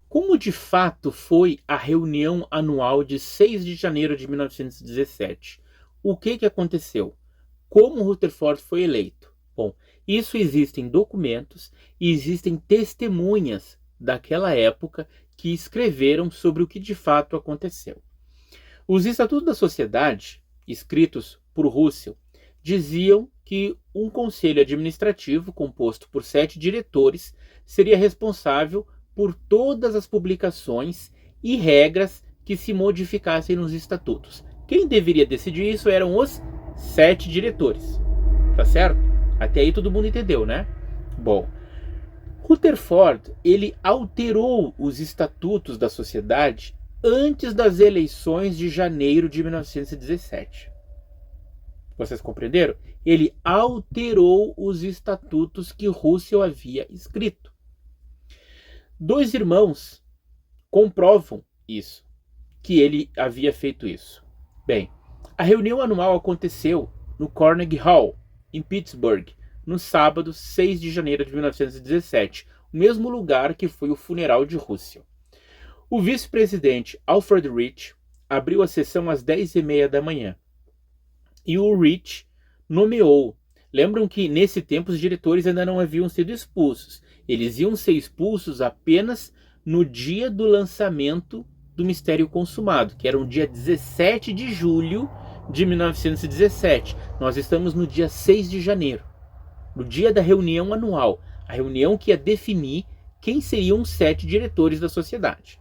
Como de fato foi a reunião anual de 6 de janeiro de 1917? O que aconteceu? Como Rutherford foi eleito? Bom, isso existem documentos e existem testemunhas daquela época que escreveram sobre o que de fato aconteceu. Os Estatutos da Sociedade, escritos por Russell, diziam que um conselho administrativo composto por 7 diretores seria responsável por todas as publicações e regras que se modificassem nos estatutos. Quem deveria decidir isso eram os 7 diretores. Tá certo? Até aí todo mundo entendeu, né? Bom, Rutherford, ele alterou os estatutos da sociedade antes das eleições de janeiro de 1917. Vocês compreenderam? Ele alterou os estatutos que Russell havia escrito. 2 irmãos comprovam isso, que ele havia feito isso. Bem, a reunião anual aconteceu no Carnegie Hall, em Pittsburgh, no sábado 6 de janeiro de 1917, o mesmo lugar que foi o funeral de Russell. O vice-presidente Alfred Rich abriu a sessão às 10h30 da manhã. E o Rich nomeou. Lembram que nesse tempo os diretores ainda não haviam sido expulsos. Eles iam ser expulsos apenas no dia do lançamento do Mistério Consumado, que era o dia 17 de julho de 1917. Nós estamos no dia 6 de janeiro, no dia da reunião anual, a reunião que ia definir quem seriam os 7 diretores da sociedade.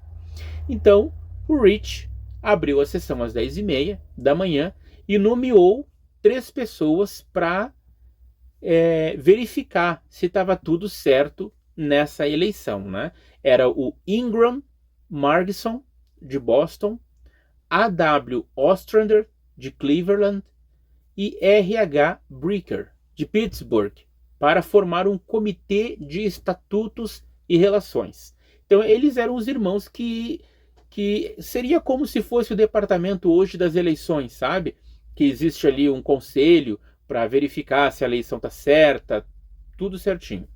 Então, o Rich abriu a sessão às 10h30 da manhã e nomeou 3 pessoas para verificar se estava tudo certo nessa eleição, né? Era o Ingram Margison, de Boston, A.W. Ostrander, de Cleveland, e R.H. Bricker, de Pittsburgh, para formar um comitê de estatutos e relações. Então, eles eram os irmãos que seria como se fosse o departamento hoje das eleições, sabe? Que existe ali um conselho para verificar se a eleição está certa, tudo certinho.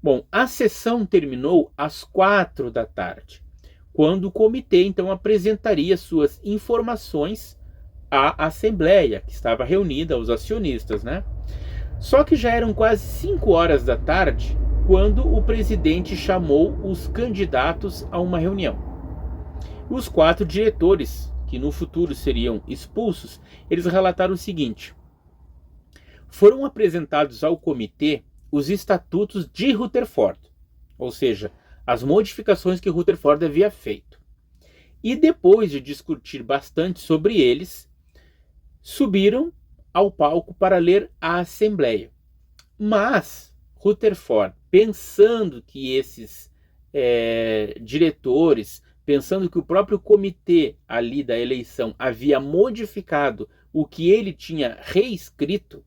Bom, a sessão terminou às 4 da tarde, quando o comitê então apresentaria suas informações à Assembleia, que estava reunida, aos acionistas, né? Só que já eram quase 5 horas da tarde, quando o presidente chamou os candidatos a uma reunião. Os 4 diretores, que no futuro seriam expulsos, eles relataram o seguinte: foram apresentados ao comitê os estatutos de Rutherford, ou seja, as modificações que Rutherford havia feito. E depois de discutir bastante sobre eles, subiram ao palco para ler a Assembleia. Mas Rutherford, pensando que esses diretores, pensando que o próprio comitê ali da eleição havia modificado o que ele tinha reescrito,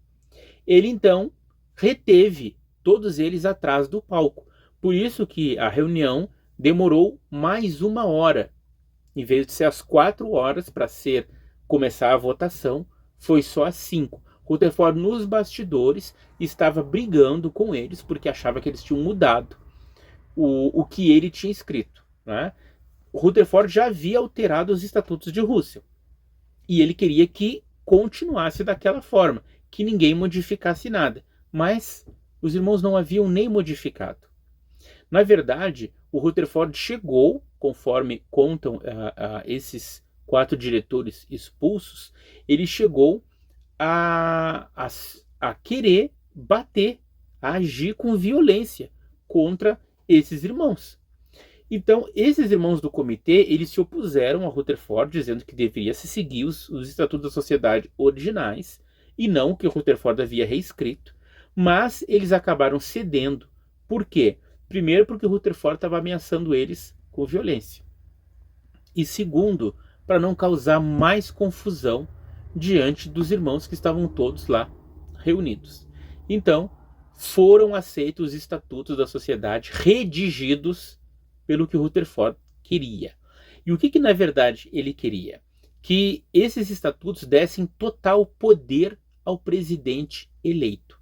ele então reteve todos eles atrás do palco. Por isso que a reunião demorou mais 1 hora. Em vez de ser às 4 horas para começar a votação, foi só às 5. Rutherford, nos bastidores, estava brigando com eles porque achava que eles tinham mudado o que ele tinha escrito, né? Rutherford já havia alterado os estatutos de Russell e ele queria que continuasse daquela forma, que ninguém modificasse nada. Mas os irmãos não haviam nem modificado. Na verdade, o Rutherford chegou, conforme contam esses 4 diretores expulsos, ele chegou a querer bater, a agir com violência contra esses irmãos. Então, esses irmãos do comitê, eles se opuseram a Rutherford, dizendo que deveria se seguir os estatutos da sociedade originais e não o que Rutherford havia reescrito, mas eles acabaram cedendo. Por quê? Primeiro, porque Rutherford estava ameaçando eles com violência. E segundo, para não causar mais confusão diante dos irmãos que estavam todos lá reunidos. Então, foram aceitos os estatutos da sociedade redigidos pelo que Rutherford queria. E o que na verdade ele queria? Que esses estatutos dessem total poder ao presidente eleito.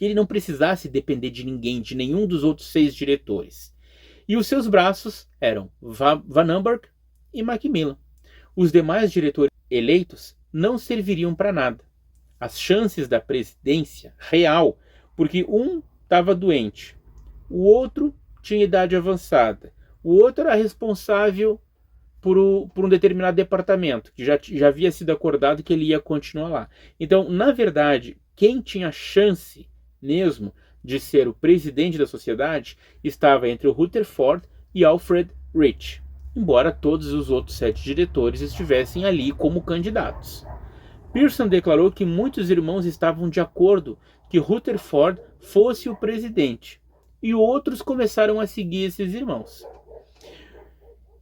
que ele não precisasse depender de ninguém, de nenhum dos outros 6 diretores. E os seus braços eram Vandenberg e Macmillan. Os demais diretores eleitos não serviriam para nada. As chances da presidência real, porque um estava doente, o outro tinha idade avançada, o outro era responsável por um determinado departamento, que já havia sido acordado que ele ia continuar lá. Então, na verdade, quem tinha chance mesmo de ser o presidente da sociedade estava entre o Rutherford e Alfred Rich, embora todos os outros 7 diretores estivessem ali como candidatos. Pearson declarou que muitos irmãos estavam de acordo que Rutherford fosse o presidente, e outros começaram a seguir esses irmãos.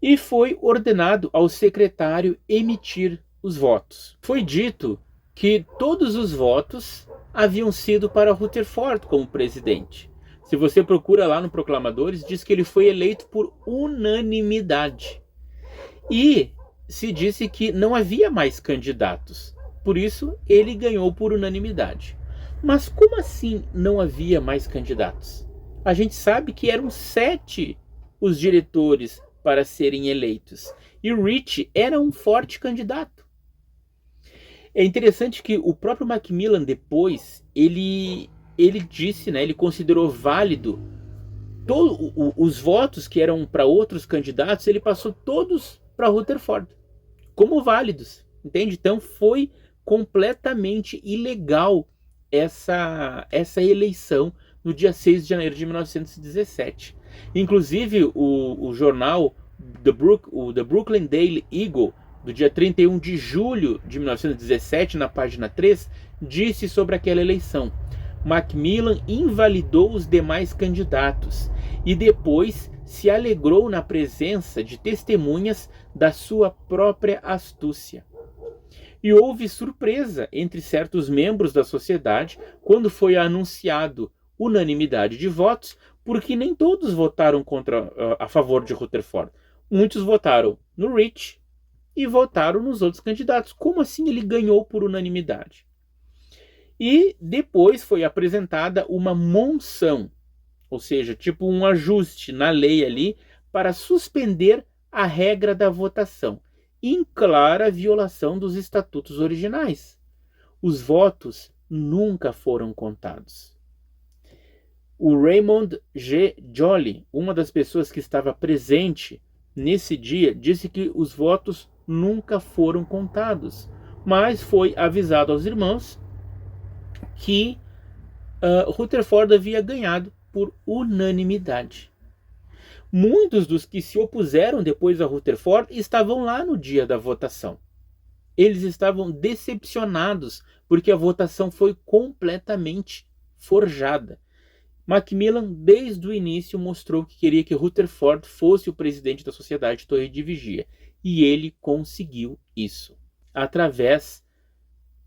E foi ordenado ao secretário emitir os votos. Foi dito que todos os votos haviam sido para Rutherford como presidente. Se você procura lá no Proclamadores, diz que ele foi eleito por unanimidade. E se disse que não havia mais candidatos. Por isso, ele ganhou por unanimidade. Mas como assim não havia mais candidatos? A gente sabe que eram 7 os diretores para serem eleitos. E Rich era um forte candidato. É interessante que o próprio Macmillan depois, ele disse, ele considerou válido os votos que eram para outros candidatos, ele passou todos para Rutherford, como válidos, entende? Então foi completamente ilegal essa eleição no dia 6 de janeiro de 1917. Inclusive o jornal The Brooklyn Daily Eagle, do dia 31 de julho de 1917, na página 3, disse sobre aquela eleição: Macmillan invalidou os demais candidatos e depois se alegrou na presença de testemunhas da sua própria astúcia. E houve surpresa entre certos membros da sociedade quando foi anunciado unanimidade de votos, porque nem todos votaram a favor de Rutherford. Muitos votaram no Rich e votaram nos outros candidatos. Como assim ele ganhou por unanimidade? E depois foi apresentada uma monção, ou seja, tipo um ajuste na lei ali para suspender a regra da votação, em clara violação dos estatutos originais. Os votos nunca foram contados. O Raymond G. Jolly, uma das pessoas que estava presente nesse dia, disse que os votos nunca foram contados, mas foi avisado aos irmãos que Rutherford havia ganhado por unanimidade. Muitos dos que se opuseram depois a Rutherford estavam lá no dia da votação. Eles estavam decepcionados porque a votação foi completamente forjada. Macmillan, desde o início, mostrou que queria que Rutherford fosse o presidente da Sociedade Torre de Vigia. E ele conseguiu isso, através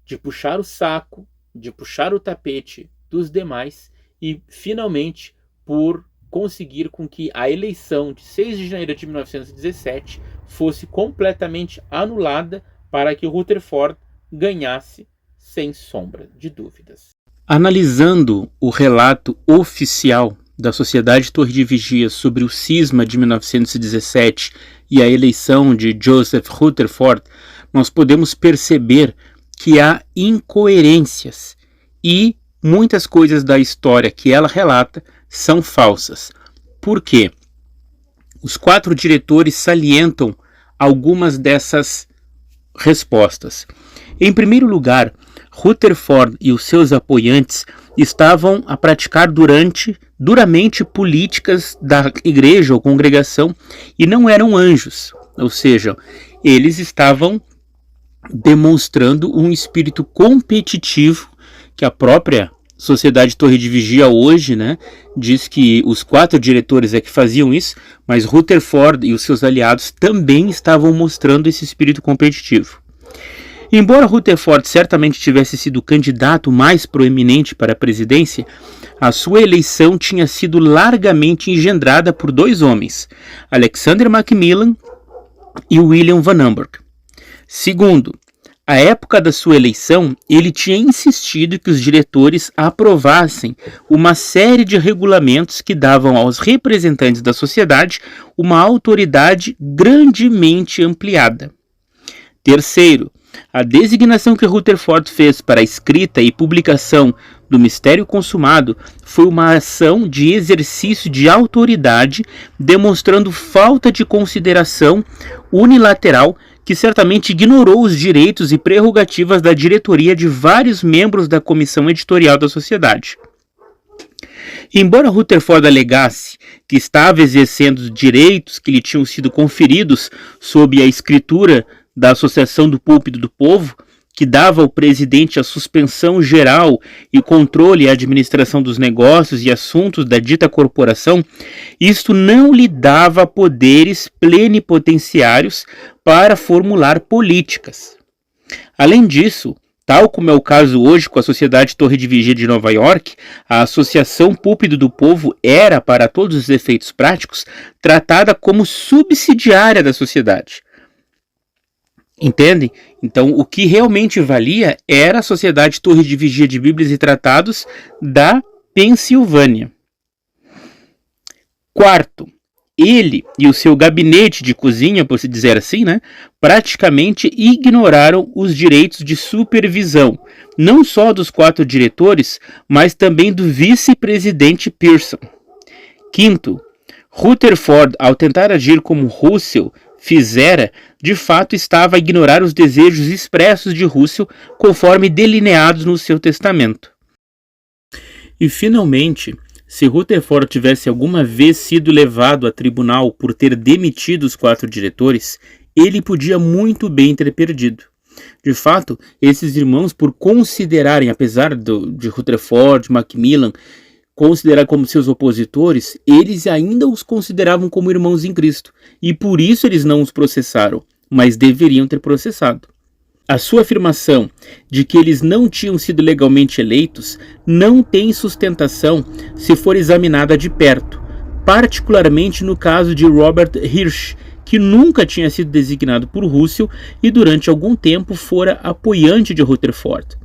de puxar o saco, de puxar o tapete dos demais e, finalmente, por conseguir com que a eleição de 6 de janeiro de 1917 fosse completamente anulada para que Rutherford ganhasse sem sombra de dúvidas. Analisando o relato oficial da Sociedade Torre de Vigia sobre o cisma de 1917 e a eleição de Joseph Rutherford, nós podemos perceber que há incoerências e muitas coisas da história que ela relata são falsas. Por quê? Os 4 diretores salientam algumas dessas respostas. Em primeiro lugar, Rutherford e os seus apoiantes estavam a praticar duramente políticas da igreja ou congregação e não eram anjos, ou seja, eles estavam demonstrando um espírito competitivo que a própria Sociedade Torre de Vigia hoje, diz que os 4 diretores é que faziam isso, mas Rutherford e os seus aliados também estavam mostrando esse espírito competitivo. Embora Rutherford certamente tivesse sido o candidato mais proeminente para a presidência, a sua eleição tinha sido largamente engendrada por 2 homens, Alexander Macmillan e William Vandenberg. Segundo, À época da sua eleição, ele tinha insistido que os diretores aprovassem uma série de regulamentos que davam aos representantes da sociedade uma autoridade grandemente ampliada. Terceiro, a designação que Rutherford fez para a escrita e publicação do Mistério Consumado foi uma ação de exercício de autoridade, demonstrando falta de consideração unilateral que certamente ignorou os direitos e prerrogativas da diretoria de vários membros da comissão editorial da sociedade. Embora Rutherford alegasse que estava exercendo os direitos que lhe tinham sido conferidos sob a escritura da Associação do Púlpito do Povo, que dava ao presidente a suspensão geral e controle e administração dos negócios e assuntos da dita corporação, isto não lhe dava poderes plenipotenciários para formular políticas. Além disso, tal como é o caso hoje com a Sociedade Torre de Vigia de Nova York, a Associação Púlpito do Povo era, para todos os efeitos práticos, tratada como subsidiária da sociedade. Entendem? Então, o que realmente valia era a Sociedade Torre de Vigia de Bíblias e Tratados da Pensilvânia. Quarto, ele e o seu gabinete de cozinha, por se dizer assim, praticamente ignoraram os direitos de supervisão, não só dos 4 diretores, mas também do vice-presidente Pearson. Quinto, Rutherford, ao tentar agir como Russell fizera, de fato estava a ignorar os desejos expressos de Russell conforme delineados no seu testamento. E finalmente, se Rutherford tivesse alguma vez sido levado a tribunal por ter demitido os 4 diretores, ele podia muito bem ter perdido. De fato, esses irmãos, por considerarem, apesar de Rutherford, Macmillan, considerar como seus opositores, eles ainda os consideravam como irmãos em Cristo, e por isso eles não os processaram, mas deveriam ter processado. A sua afirmação de que eles não tinham sido legalmente eleitos não tem sustentação se for examinada de perto, particularmente no caso de Robert Hirsch, que nunca tinha sido designado por Russell e durante algum tempo fora apoiante de Rutherford.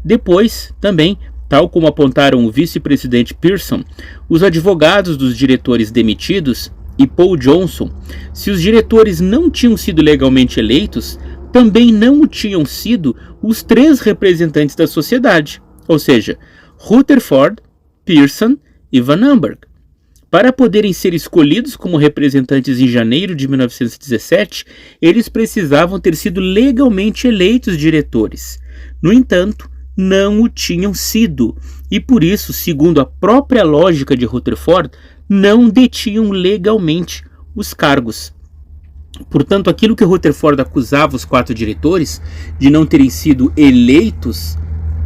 Depois, também, tal como apontaram o vice-presidente Pearson, os advogados dos diretores demitidos e Paul Johnson, se os diretores não tinham sido legalmente eleitos, também não o tinham sido os 3 representantes da sociedade, ou seja, Rutherford, Pearson e Van Amberg. Para poderem ser escolhidos como representantes em janeiro de 1917, eles precisavam ter sido legalmente eleitos diretores. No entanto, não o tinham sido, e por isso, segundo a própria lógica de Rutherford, não detinham legalmente os cargos. Portanto, aquilo que Rutherford acusava os 4 diretores de não terem sido eleitos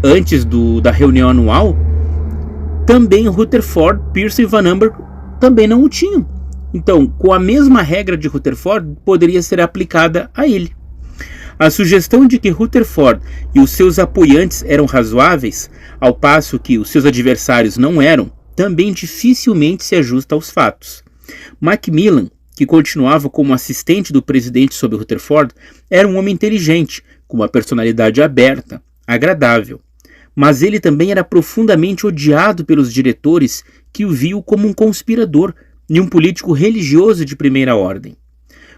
antes da reunião anual, também Rutherford, Pearson e Van Amberg também não o tinham. Então, com a mesma regra de Rutherford, poderia ser aplicada a ele. A sugestão de que Rutherford e os seus apoiantes eram razoáveis, ao passo que os seus adversários não eram, também dificilmente se ajusta aos fatos. Macmillan, que continuava como assistente do presidente sob Rutherford, era um homem inteligente, com uma personalidade aberta, agradável. Mas ele também era profundamente odiado pelos diretores que o viam como um conspirador e um político religioso de primeira ordem.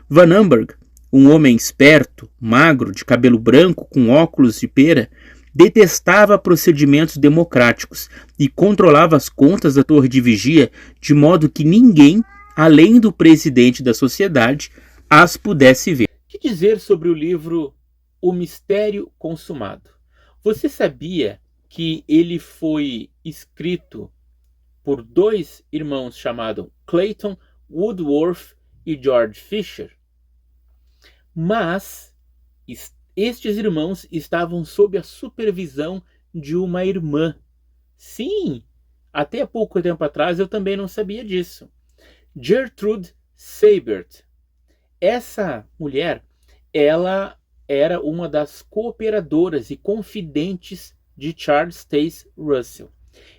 Van Amberg, um homem esperto, magro, de cabelo branco, com óculos de pera, detestava procedimentos democráticos e controlava as contas da torre de vigia de modo que ninguém, além do presidente da sociedade, as pudesse ver. O que dizer sobre o livro O Mistério Consumado? Você sabia que ele foi escrito por 2 irmãos chamados Clayton Woodworth e George Fisher? Mas estes irmãos estavam sob a supervisão de uma irmã. Sim, até pouco tempo atrás eu também não sabia disso. Gertrude Seibert. Essa mulher, ela era uma das cooperadoras e confidentes de Charles Taze Russell.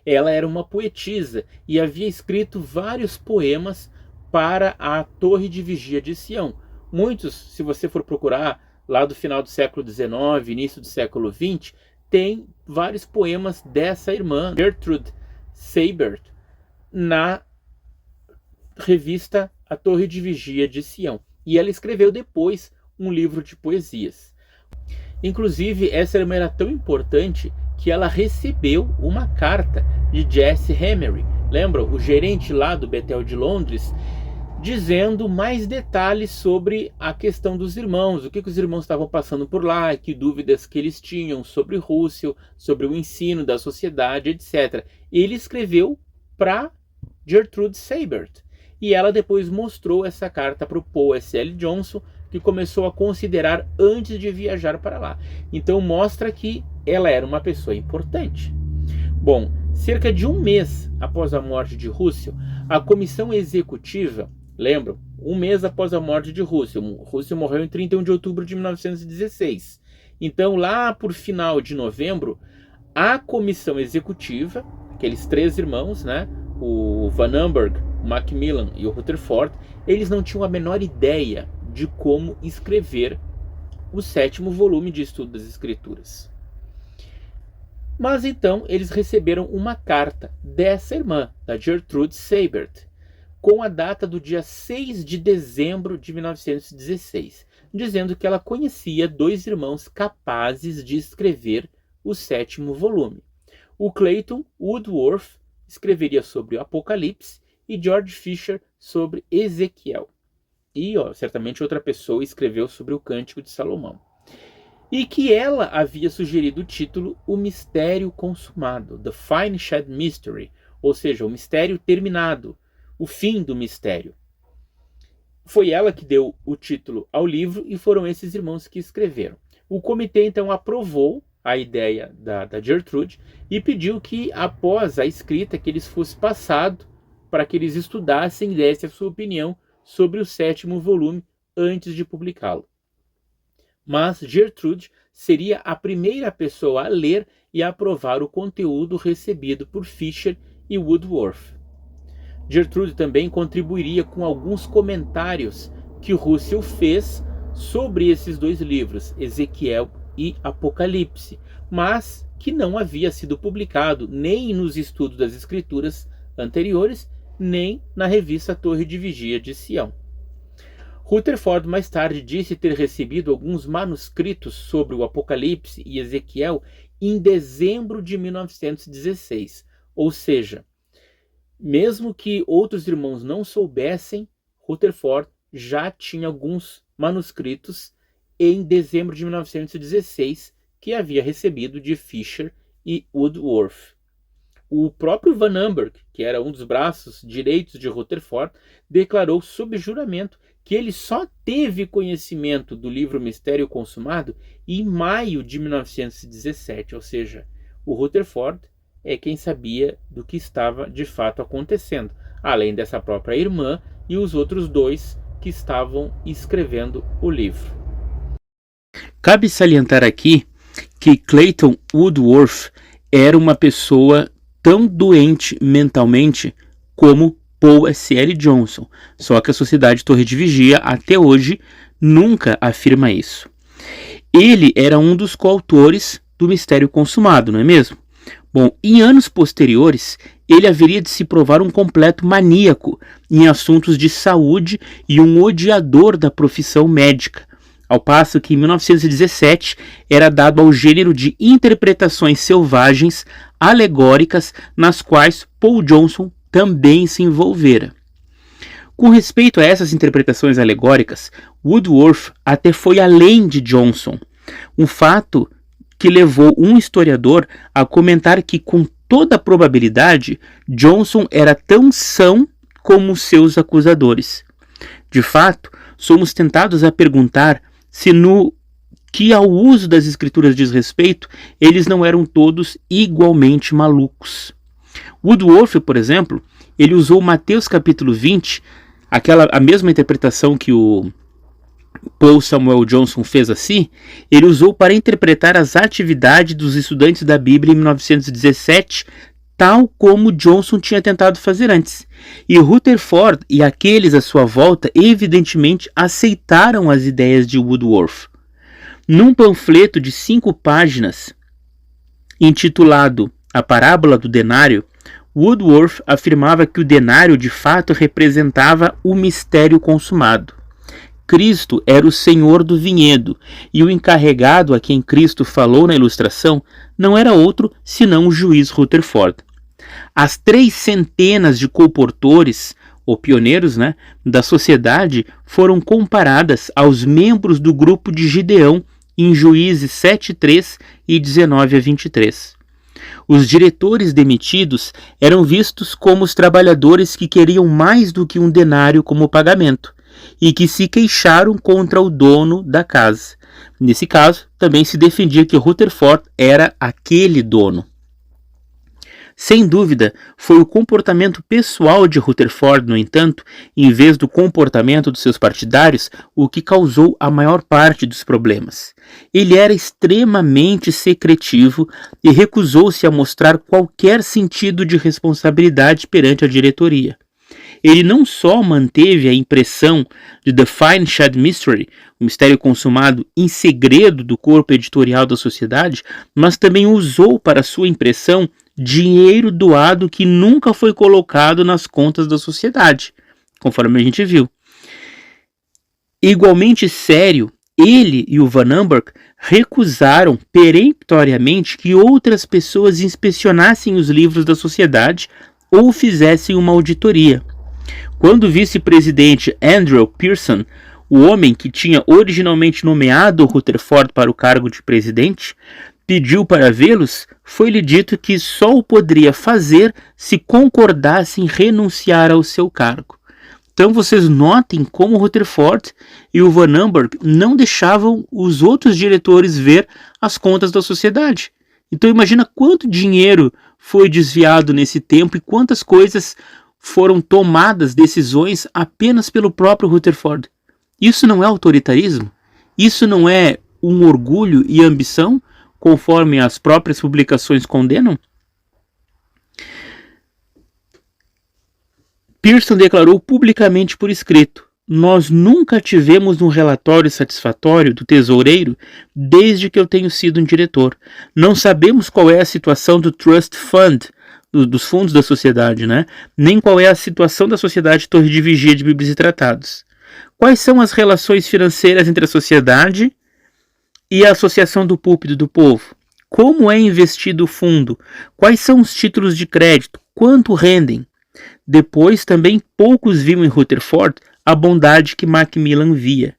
Ela era uma poetisa e havia escrito vários poemas para a Torre de Vigia de Sião. Muitos, se você for procurar lá do final do século XIX, início do século XX, tem vários poemas dessa irmã, Gertrude Seibert, na revista A Torre de Vigia de Sião. E ela escreveu depois um livro de poesias. Inclusive, essa irmã era tão importante que ela recebeu uma carta de Jesse Emery, lembra? O gerente lá do Betel de Londres, dizendo mais detalhes sobre a questão dos irmãos, o que os irmãos estavam passando por lá, que dúvidas que eles tinham sobre Russell, sobre o ensino da sociedade, etc. Ele escreveu para Gertrude Seibert, e ela depois mostrou essa carta para o Paul S.L. Johnson, que começou a considerar antes de viajar para lá. Então mostra que ela era uma pessoa importante. Bom, cerca de um mês após a morte de Russell, a comissão executiva, lembram? Um mês após a morte de Russell. Russell morreu em 31 de outubro de 1916. Então, lá por final de novembro, a comissão executiva, aqueles três irmãos, né? O Van Amberg, o Macmillan e o Rutherford, eles não tinham a menor ideia de como escrever o 7º volume de Estudo das Escrituras. Mas então eles receberam uma carta dessa irmã, da Gertrude Seibert, com a data do dia 6 de dezembro de 1916, dizendo que ela conhecia 2 irmãos capazes de escrever o 7º volume. O Clayton Woodworth escreveria sobre o Apocalipse e George Fisher sobre Ezequiel. E certamente outra pessoa escreveu sobre o Cântico de Salomão. E que ela havia sugerido o título O Mistério Consumado, The Finished Mystery, ou seja, o mistério terminado, o fim do mistério. Foi ela que deu o título ao livro e foram esses irmãos que escreveram. O comitê então aprovou a ideia da Gertrude e pediu que, após a escrita, que eles fossem passados para que eles estudassem e dessem a sua opinião sobre o 7º volume antes de publicá-lo. Mas Gertrude seria a primeira pessoa a ler e a aprovar o conteúdo recebido por Fisher e Woodworth. Gertrude também contribuiria com alguns comentários que Russell fez sobre esses 2 livros, Ezequiel e Apocalipse, mas que não havia sido publicado nem nos estudos das Escrituras anteriores, nem na revista Torre de Vigia de Sião. Rutherford mais tarde disse ter recebido alguns manuscritos sobre o Apocalipse e Ezequiel em dezembro de 1916, ou seja, mesmo que outros irmãos não soubessem, Rutherford já tinha alguns manuscritos em dezembro de 1916 que havia recebido de Fisher e Woodworth. O próprio Van Amberg, que era um dos braços direitos de Rutherford, declarou sob juramento que ele só teve conhecimento do livro Mistério Consumado em maio de 1917, ou seja, o Rutherford é quem sabia do que estava de fato acontecendo, além dessa própria irmã e os outros 2 que estavam escrevendo o livro. Cabe salientar aqui que Clayton Woodworth era uma pessoa tão doente mentalmente como Paul S.L. Johnson, só que a Sociedade Torre de Vigia até hoje nunca afirma isso. Ele era um dos coautores do Mistério Consumado, não é mesmo? Bom, em anos posteriores, ele haveria de se provar um completo maníaco em assuntos de saúde e um odiador da profissão médica, ao passo que em 1917 era dado ao gênero de interpretações selvagens alegóricas nas quais Paul Johnson também se envolvera. Com respeito a essas interpretações alegóricas, Woodworth até foi além de Johnson, um fato que levou um historiador a comentar que, com toda probabilidade, Johnson era tão são como seus acusadores. De fato, somos tentados a perguntar se no que ao uso das escrituras diz respeito, eles não eram todos igualmente malucos. Woodworth, por exemplo, ele usou Mateus capítulo 20, a mesma interpretação que o Paul Samuel Johnson fez assim, ele usou para interpretar as atividades dos estudantes da Bíblia em 1917, tal como Johnson tinha tentado fazer antes. E Rutherford e aqueles à sua volta evidentemente aceitaram as ideias de Woodworth. Num panfleto de 5 páginas, intitulado A Parábola do Denário, Woodworth afirmava que o denário de fato representava o mistério consumado. Cristo era o senhor do vinhedo, e o encarregado a quem Cristo falou na ilustração não era outro senão o juiz Rutherford. As 300 de colportores, ou pioneiros, da sociedade, foram comparadas aos membros do grupo de Gideão em Juízes 7:3 e 19-23. Os diretores demitidos eram vistos como os trabalhadores que queriam mais do que um denário como pagamento e que se queixaram contra o dono da casa. Nesse caso, também se defendia que Rutherford era aquele dono. Sem dúvida, foi o comportamento pessoal de Rutherford, no entanto, em vez do comportamento dos seus partidários, o que causou a maior parte dos problemas. Ele era extremamente secretivo e recusou-se a mostrar qualquer sentido de responsabilidade perante a diretoria. Ele não só manteve a impressão de The Fine Shed Mystery, o mistério consumado em segredo do corpo editorial da sociedade, mas também usou para sua impressão dinheiro doado que nunca foi colocado nas contas da sociedade, conforme a gente viu. Igualmente sério, ele e o Van Amberg recusaram peremptoriamente que outras pessoas inspecionassem os livros da sociedade ou fizessem uma auditoria. Quando o vice-presidente Andrew Pearson, o homem que tinha originalmente nomeado Rutherford para o cargo de presidente, pediu para vê-los, foi-lhe dito que só o poderia fazer se concordasse em renunciar ao seu cargo. Então vocês notem como Rutherford e o Van Amberg não deixavam os outros diretores ver as contas da sociedade. Então imagina quanto dinheiro foi desviado nesse tempo e quantas coisas foram tomadas, decisões, apenas pelo próprio Rutherford. Isso não é autoritarismo? Isso não é um orgulho e ambição, conforme as próprias publicações condenam? Pearson declarou publicamente por escrito: nós nunca tivemos um relatório satisfatório do tesoureiro desde que eu tenho sido um diretor. Não sabemos qual é a situação do Trust Fund, dos fundos da sociedade, nem qual é a situação da sociedade Torre de Vigia de Bíblias e Tratados. Quais são as relações financeiras entre a sociedade e a Associação do Púlpito do Povo? Como é investido o fundo? Quais são os títulos de crédito? Quanto rendem? Depois, também poucos viam em Rutherford a bondade que Macmillan via.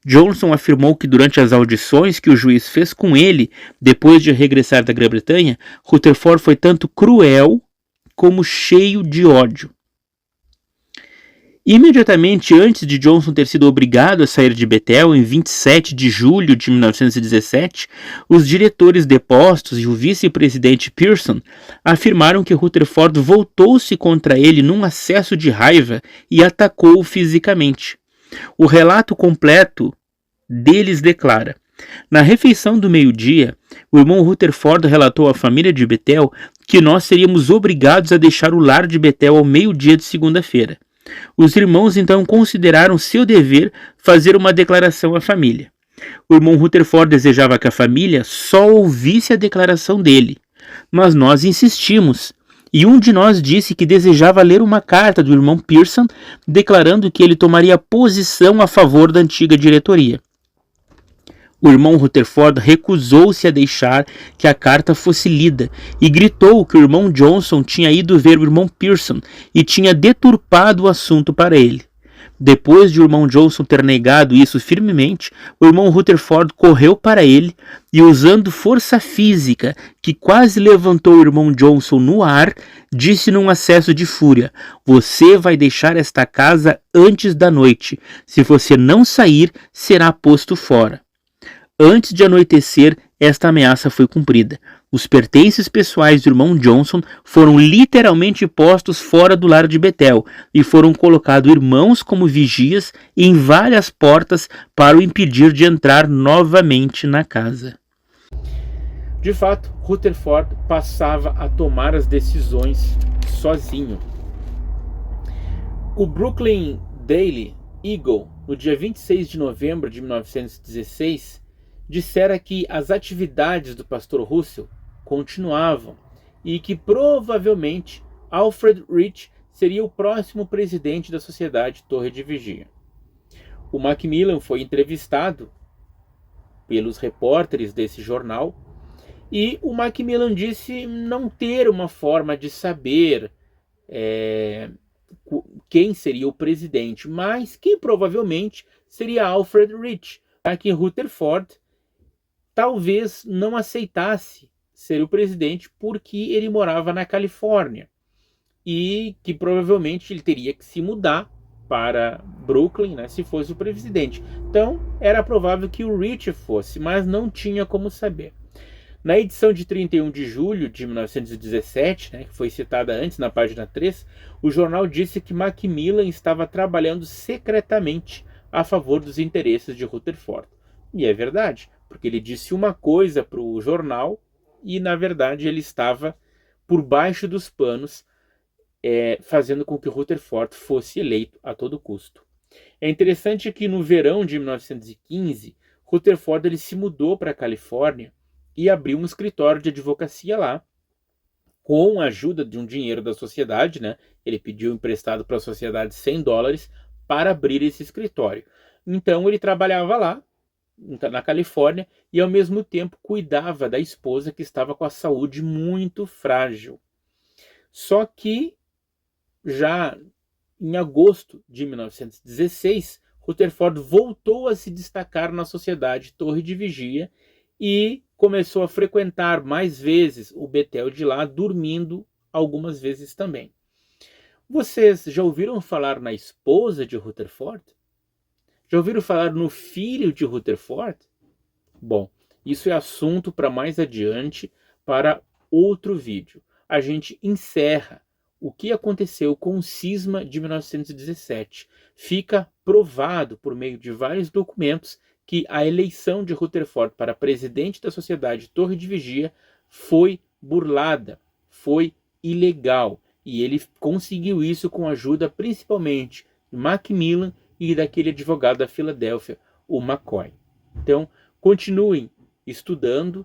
Johnson afirmou que durante as audições que o juiz fez com ele, depois de regressar da Grã-Bretanha, Rutherford foi tanto cruel como cheio de ódio. Imediatamente antes de Johnson ter sido obrigado a sair de Bethel, em 27 de julho de 1917, os diretores depostos e o vice-presidente Pearson afirmaram que Rutherford voltou-se contra ele num acesso de raiva e atacou-o fisicamente. O relato completo deles declara: na refeição do meio-dia, o irmão Rutherford relatou à família de Bethel que nós seríamos obrigados a deixar o lar de Bethel ao meio-dia de segunda-feira. Os irmãos então consideraram seu dever fazer uma declaração à família. O irmão Rutherford desejava que a família só ouvisse a declaração dele, mas nós insistimos, e um de nós disse que desejava ler uma carta do irmão Pearson declarando que ele tomaria posição a favor da antiga diretoria. O irmão Rutherford recusou-se a deixar que a carta fosse lida e gritou que o irmão Johnson tinha ido ver o irmão Pearson e tinha deturpado o assunto para ele. Depois de o irmão Johnson ter negado isso firmemente, o irmão Rutherford correu para ele e, usando força física que quase levantou o irmão Johnson no ar, disse num acesso de fúria: "Você vai deixar esta casa antes da noite. Se você não sair, será posto fora." Antes de anoitecer, esta ameaça foi cumprida. Os pertences pessoais do irmão Johnson foram literalmente postos fora do lar de Bethel e foram colocados irmãos como vigias em várias portas para o impedir de entrar novamente na casa. De fato, Rutherford passava a tomar as decisões sozinho. O Brooklyn Daily Eagle, no dia 26 de novembro de 1916, dissera que as atividades do pastor Russell continuavam e que provavelmente Alfred Rich seria o próximo presidente da Sociedade Torre de Vigia. O Macmillan foi entrevistado pelos repórteres desse jornal e o Macmillan disse não ter uma forma de saber quem seria o presidente, mas que provavelmente seria Alfred Rich, já que Rutherford talvez não aceitasse ser o presidente porque ele morava na Califórnia e que provavelmente ele teria que se mudar para Brooklyn, né, se fosse o presidente. Então era provável que o Rich fosse, mas não tinha como saber. Na edição de 31 de julho de 1917, né, que foi citada antes na página 3, o jornal disse que Macmillan estava trabalhando secretamente a favor dos interesses de Rutherford. E é verdade, porque ele disse uma coisa para o jornal e, na verdade, ele estava por baixo dos panos, fazendo com que Rutherford fosse eleito a todo custo. É interessante que no verão de 1915, Rutherford ele se mudou para a Califórnia e abriu um escritório de advocacia lá, com a ajuda de um dinheiro da sociedade, né? Ele pediu emprestado para a sociedade $100 para abrir esse escritório. Então ele trabalhava lá, na Califórnia, e ao mesmo tempo cuidava da esposa que estava com a saúde muito frágil. Só que já em agosto de 1916, Rutherford voltou a se destacar na sociedade Torre de Vigia e começou a frequentar mais vezes o Betel de lá, dormindo algumas vezes também. Vocês já ouviram falar na esposa de Rutherford? Já ouviram falar no filho de Rutherford? Bom, isso é assunto para mais adiante, para outro vídeo. A gente encerra o que aconteceu com o cisma de 1917. Fica provado por meio de vários documentos que a eleição de Rutherford para presidente da Sociedade Torre de Vigia foi burlada, foi ilegal. E ele conseguiu isso com a ajuda principalmente de Macmillan e daquele advogado da Filadélfia, o McCoy. Então, continuem estudando,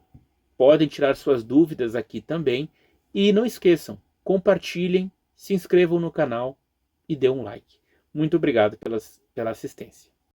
podem tirar suas dúvidas aqui também. E não esqueçam, compartilhem, se inscrevam no canal e dê um like. Muito obrigado pela assistência.